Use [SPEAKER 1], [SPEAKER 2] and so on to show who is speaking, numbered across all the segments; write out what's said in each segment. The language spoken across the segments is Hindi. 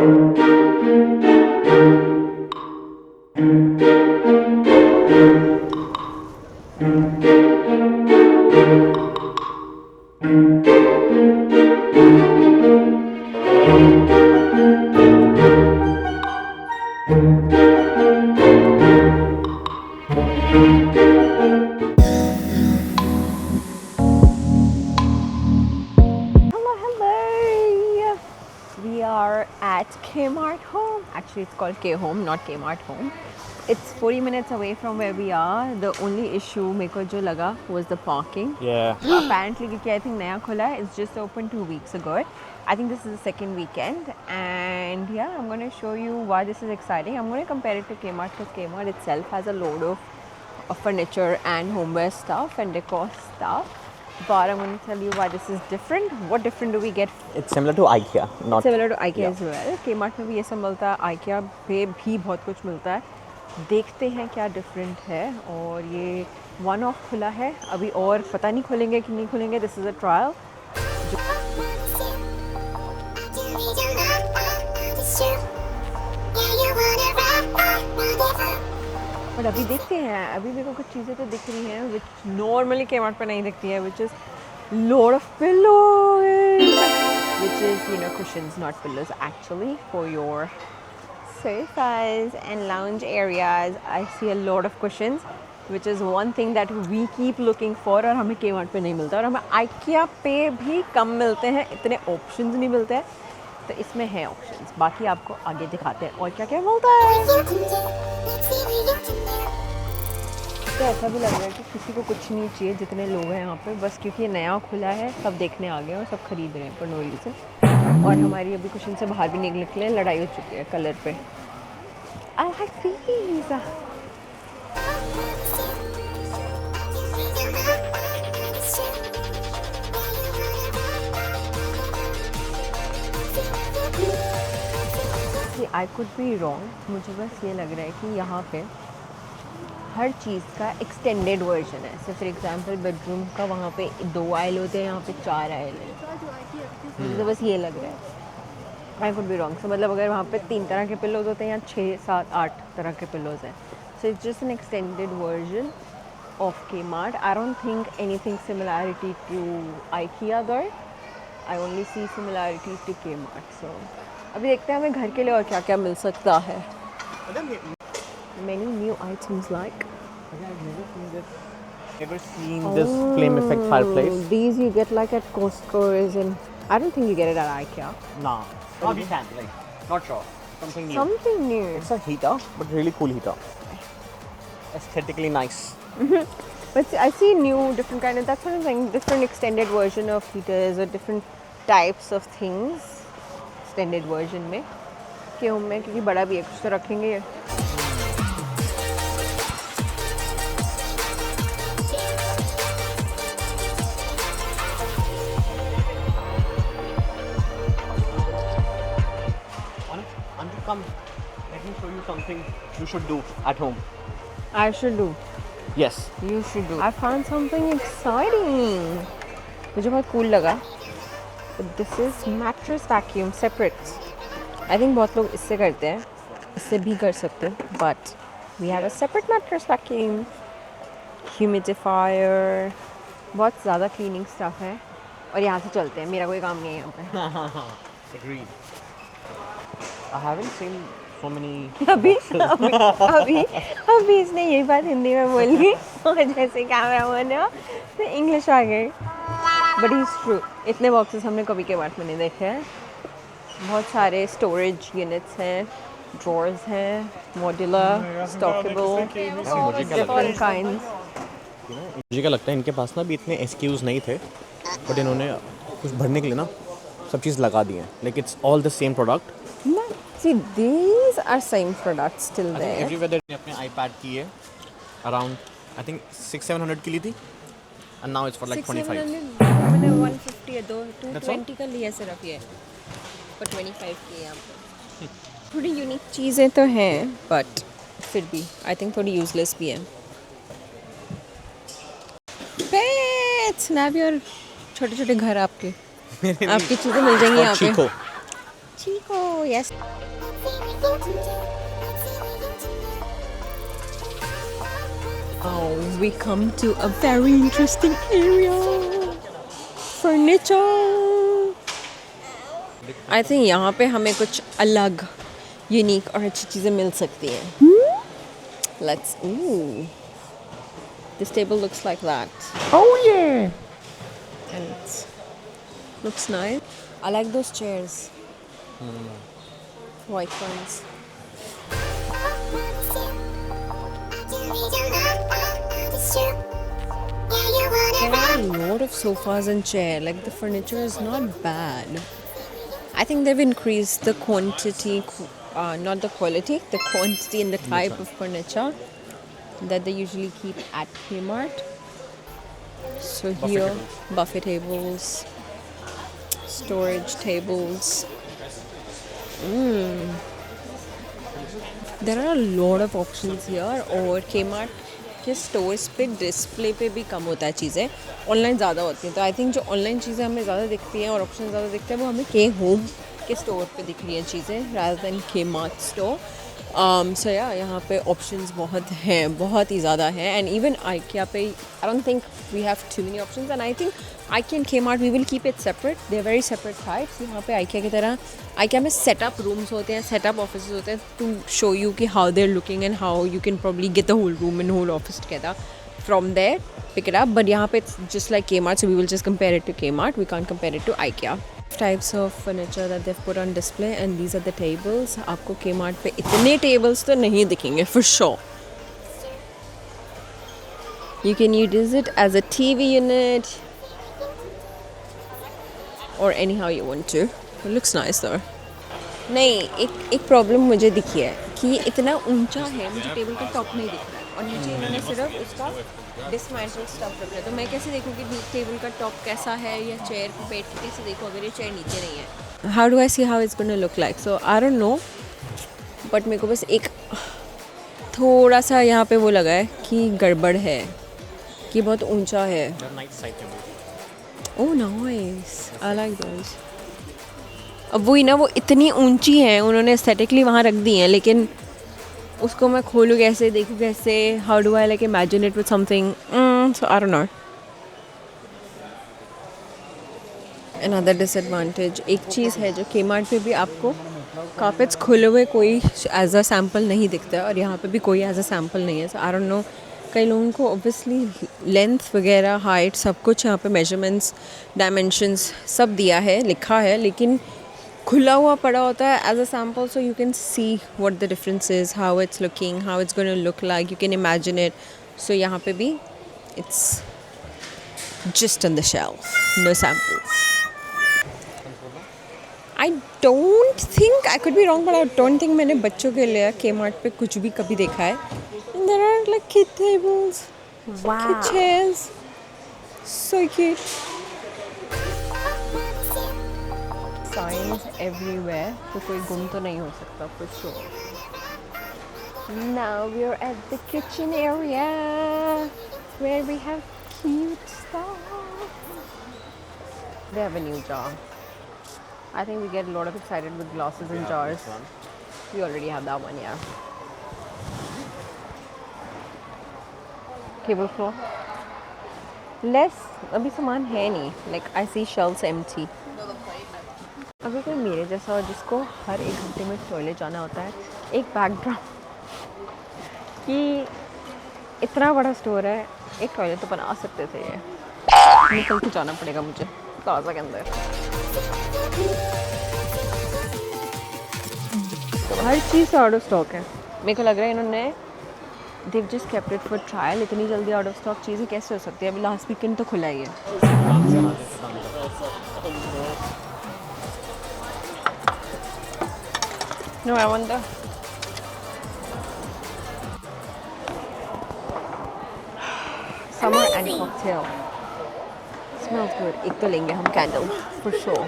[SPEAKER 1] We are at Kmart Home. Actually, it's called K Home, not Kmart Home. It's 40 minutes away from where we are. The only issue मेरे को जो लगा was the parking.
[SPEAKER 2] Yeah.
[SPEAKER 1] Apparently, क्योंकि I think नया खुला है. It's just opened 2 weeks ago. I think this is the second weekend, and yeah, I'm going to show you why this is exciting. I'm going to compare it to Kmart because Kmart itself has a load of furniture and homeware stuff and decor stuff. But I'm going to tell you why this is different. What different do we get?
[SPEAKER 2] It's similar to IKEA, not
[SPEAKER 1] Similar to IKEA
[SPEAKER 2] yeah.
[SPEAKER 1] as well. Kmart में भी ये सब मिलता है, IKEA पे भी बहुत कुछ मिलता है. देखते हैं क्या डिफरेंट है. और ये वन ऑफ खुला है, अभी और पता नहीं खुलेंगे कि नहीं खुलेंगे. This is a trial. और अभी देखते हैं. अभी मेरे को कुछ चीज़ें तो दिख रही हैं विच नॉर्मली Kmart पे नहीं दिखती है, which is load of pillows, which is, you know, cushions, not pillows, actually, for your sofas and lounge areas. I see a lot of cushions, which is one thing that we keep looking for. और हमें Kmart पे नहीं मिलता, और हमें IKEA पे भी कम मिलते हैं, इतने options नहीं मिलते हैं. तो इसमें है options. बाकी आपको आगे दिखाते हैं और क्या क्या मिलता है. तो ऐसा भी लग रहा है कि किसी को कुछ नहीं चाहिए, जितने लोग हैं यहाँ पे, बस क्योंकि ये नया खुला है सब देखने आ गए और सब खरीद रहे हैं पर नो रीज़न. और हमारी अभी कुछ इनसे बाहर भी नहीं निकले, लड़ाई हो चुकी है कलर पे. I like these. I could be wrong. मुझे बस ये लग रहा है कि यहाँ पे हर चीज़ का एक्सटेंडेड वर्जन है. जैसे फॉर एग्जांपल बेडरूम का वहाँ पे 2 आयल होते हैं, यहाँ पे 4 आयल है. मुझे तो बस ये लग रहा है. I could be wrong. So मतलब अगर वहाँ पे 3 तरह के पिलोज होते हैं या 6, 7, 8 तरह के पिलोज हैं. So it's just an extended version of Kmart. I don't think anything similarity to IKEA there. I only see similarities to Kmart. So अभी देखते हैं हमें घर के लिए और क्या क्या मिल सकता है. Many new items like.
[SPEAKER 2] Ever seen this flame effect fireplace?
[SPEAKER 1] These you get like at Costco, isn't? I don't think you get it at IKEA.
[SPEAKER 2] Nah. Oh, we can. Like, not sure. Something new.
[SPEAKER 1] Something new.
[SPEAKER 2] It's a heater, but really cool heater. Aesthetically nice.
[SPEAKER 1] But I see new, different kind of. That's what I'm saying. Different extended version of heaters or different types of things. Extended version में. क्यों में क्योंकि बड़ा भी है, कुछ तो रखेंगे.
[SPEAKER 2] Come, let me show you something you should do at home.
[SPEAKER 1] I should do.
[SPEAKER 2] Yes.
[SPEAKER 1] You should do. I found something exciting. मुझे बहुत cool लगा. This is mattress vacuum separate. I think बहुत लोग इससे करते हैं. इससे भी कर सकते हैं. But we have a separate mattress vacuum. Humidifier. बहुत ज़्यादा cleaning stuff है. और यहाँ से चलते हैं. मेरा कोई काम नहीं है यहाँ पे.
[SPEAKER 2] Agreed. I haven't seen so many.
[SPEAKER 1] अभी इसने यही बात हिंदी में बोली और जैसे कैमरा मैन है तो इंग्लिश आ गई. But it's true. इतने बॉक्सेस हमने कभी Kmart में नहीं देखे हैं. बहुत सारे स्टोरेज यूनिट्स हैं, ड्रॉर्स हैं, मॉड्यूलर, स्टॉकेबल, डिफरेंट काइंड्स.
[SPEAKER 2] मुझे क्या लगता है इनके पास ना भी इतने SKUs नहीं थे, बट इन्होंने कुछ भरने के लिए ना सब चीज़ लगा दी है. Like it's all the same product.
[SPEAKER 1] See, these are same products still there.
[SPEAKER 2] Everywhere they अपने iPad की है around I think 600-700 की ली थी and now it's for like 25.
[SPEAKER 1] मैंने 150 है, 220 का लिया सिर्फ ये, पर 25 की यहाँ पे. थोड़ी यूनिक चीज़ें तो हैं बट फिर भी आई थिंक थोड़ी यूजलेस भी हैं. पेट्स ना भी. और छोटे छोटे घर आपकी चीज़ें मिल जाएंगी यहाँ पे. Chico, yes. Oh, we come to a very interesting area. Furniture. I think यहाँ पे हमें कुछ अलग, यूनिक और अच्छी चीज़ें मिल सकती हैं. Let's. Ooh. This table looks like that.
[SPEAKER 2] Oh yeah.
[SPEAKER 1] And it looks nice. I like those chairs. White ones. There are a lot of sofas and chairs. Like the furniture is not bad. I think they've increased the quantity, not the quality, the quantity and the type of furniture that they usually keep at Kmart. So here, buffet tables, storage tables. There are a lot of options here. और Kmart के स्टोर्स पे डिस्प्ले पे भी कम होता है चीज़ें, ऑनलाइन ज़्यादा होती हैं. तो आई थिंक जो ऑनलाइन चीज़ें हमें ज़्यादा दिखती हैं और ऑप्शन ज़्यादा दिखते हैं वो हमें के होम के स्टोर पे दिख रही हैं चीज़ें rather than Kmart store. So yeah, यहाँ पे options बहुत हैं, बहुत ही ज़्यादा हैं. And even IKEA पे I don't think we have too many options. And I think IKEA and Kmart we will keep it separate. They are very separate types. यहाँ पे IKEA की तरह IKEA में setup rooms होते हैं, setup offices होते हैं to show you कि how they're looking and how you can probably get the whole room and whole office together. From there, pick it up. But यहाँ पे it's just like Kmart, so we will just compare it to Kmart. We can't compare it to IKEA. Types of furniture that they've put on display, and these are the tables. आपको Kmart पे इतने tables तो नहीं दिखेंगे for sure. You can use it as a TV unit or anyhow you want to. It looks nice though. नहीं, एक प्रॉब्लम मुझे दिखी है कि ये इतना ऊंचा है, मुझे टेबल का टॉप नहीं दिख रहा है और नीचे इन्होंने सिर्फ उसका डिसमेंटल स्टफ रखा है. तो मैं कैसे देखूँ कि टेबल का टॉप कैसा है या चेयर पे बैठ के कैसे देखूँ अगर ये चेयर नीचे नहीं है. How do I see how it's gonna look like. So I don't know, but मेरे को बस एक थोड़ा सा यहाँ पे वो लगा है कि गड़बड़ है, कि बहुत ऊंचा है. Oh nice, I like those. अब वही ना, वो इतनी ऊंची हैं, उन्होंने एस्थेटिकली वहाँ रख दी हैं, लेकिन उसको मैं खोलूँ कैसे, देखूँ कैसे, how do I like imagine it with something. So I don't know. Another disadvantage, एक चीज़ है जो Kmart पे भी आपको कार्पेट्स खुले हुए कोई एज अ सैम्पल नहीं दिखता है और यहाँ पे भी कोई एज अ सैम्पल नहीं है. सो आई डोंट नो, कई लोगों को ऑब्वियसली लेंथ वगैरह, हाइट, सब कुछ यहाँ पे मेजरमेंट्स, डायमेंशंस सब दिया है, लिखा है, लेकिन खुला हुआ पड़ा होता है as a sample, so you can see what the difference is, how it's looking, how it's gonna look like, you can imagine it. So यहाँ पे भी it's just on the shelf, no samples. I don't think, I could be wrong, but I don't think मैंने बच्चों के लिए Kmart पे कुछ भी कभी देखा है. And there are like kid tables, kid chairs, so cute. Signs everywhere, तो कोई गुम तो नहीं हो सकता for sure. Now we are at the kitchen area where we have cute stuff. They have a new jar. I think we get a lot of excited with glasses and jars. We already have that one, yeah. Tablecloth. Less, अभी सामान है नहीं. Like I see shelves empty. अगर कोई मेरे जैसा हो जिसको हर एक घंटे में टॉयलेट जाना होता है, एक बैकड्रॉप कि इतना बड़ा स्टोर है, एक टॉयलेट तो बना सकते थे. ये निकल के जाना पड़ेगा मुझे प्लाजा के अंदर. हर चीज़ आउट ऑफ स्टॉक है. मेरे को लग रहा है इन्होंने they've just kept it for trial. इतनी जल्दी आउट ऑफ स्टॉक चीज़ें कैसे हो सकती है? अभी लास्ट वीकेंड तो खुला ही है. No, I want the summer and cocktail. Smells good. एक तो लेंगे हम candle for sure.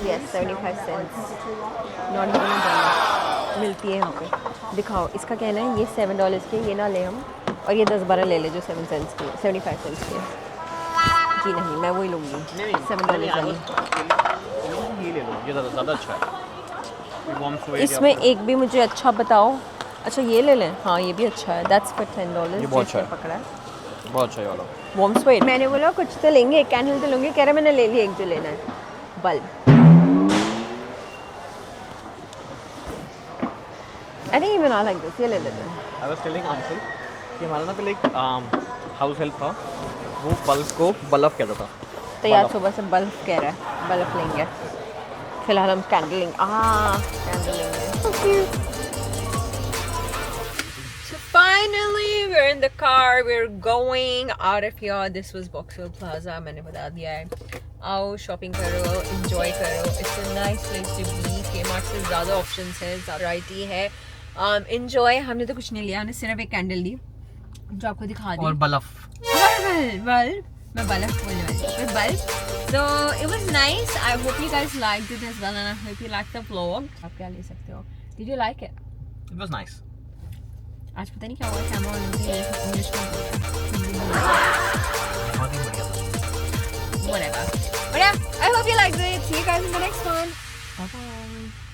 [SPEAKER 1] Yes, 75 cents. Not even $1. मिलती है यहाँ पे. दिखाओ, इसका कहना है ये $7 के, ये ना ले हम और ये 10-12 ले ले जो 7 सेंट्स की 75 सेंट्स की है। जी नहीं, मैं वही लूँगी $7 वाली।
[SPEAKER 2] ये ले लो, ये ज़्यादा अच्छा है।
[SPEAKER 1] इसमें एक भी मुझे अच्छा बताओ। अच्छा ये ले लें, हाँ ये भी अच्छा है, दैट्स फॉर $10।
[SPEAKER 2] ये बहुत अच्छा है।
[SPEAKER 1] पकड़ा है
[SPEAKER 2] बहुत अच्छा है वाला।
[SPEAKER 1] Warm sweat. मैंने बोला कुछ तो लेंगे, एक कैंडल तो लेंगे, कह रहे मैंने ले लिया एक जो लेना है, bulb. I think even I like this, ये ले लेते हैं।
[SPEAKER 2] आई वाज टेलिंग अंकल कि हमारा ना पहले एक हाउस हेल्प था, वो बल्ब को बल्ब कहता था।
[SPEAKER 1] तो यार सुबह से बल्ब कह रहा है, बल्ब लेंगे। फिलहाल हम कैंडल लेंगे। कैंडल लेंगे। So finally we're in the car, we're going out of here. This was Boxwell Plaza, मैंने बता दिया है। आओ शॉपिंग करो, enjoy करो, it's a nice place to be। Kmart से ज़्यादा options है, ज़्यादा variety है। Enjoy। हमने तो कुछ नहीं लिया, हमने सिर्फ एक कैंडल ली जो आपको दिखा दी।
[SPEAKER 2] और बल्ब।
[SPEAKER 1] बल्ब मैं बल्ब बोलने वाली थी, bulb. So it was nice. I hope you guys liked it as well, and I hope you liked the vlog. आप क्या ले सकते हो? Did you like it?
[SPEAKER 2] It was nice.
[SPEAKER 1] आज पता नहीं क्या हुआ, कैमरा ऑन होते ही इंग्लिश में बोल रहा है।
[SPEAKER 2] बहुत ही बढ़िया था।
[SPEAKER 1] Whatever. But yeah, I hope you liked it. See you guys in the next one. Bye bye.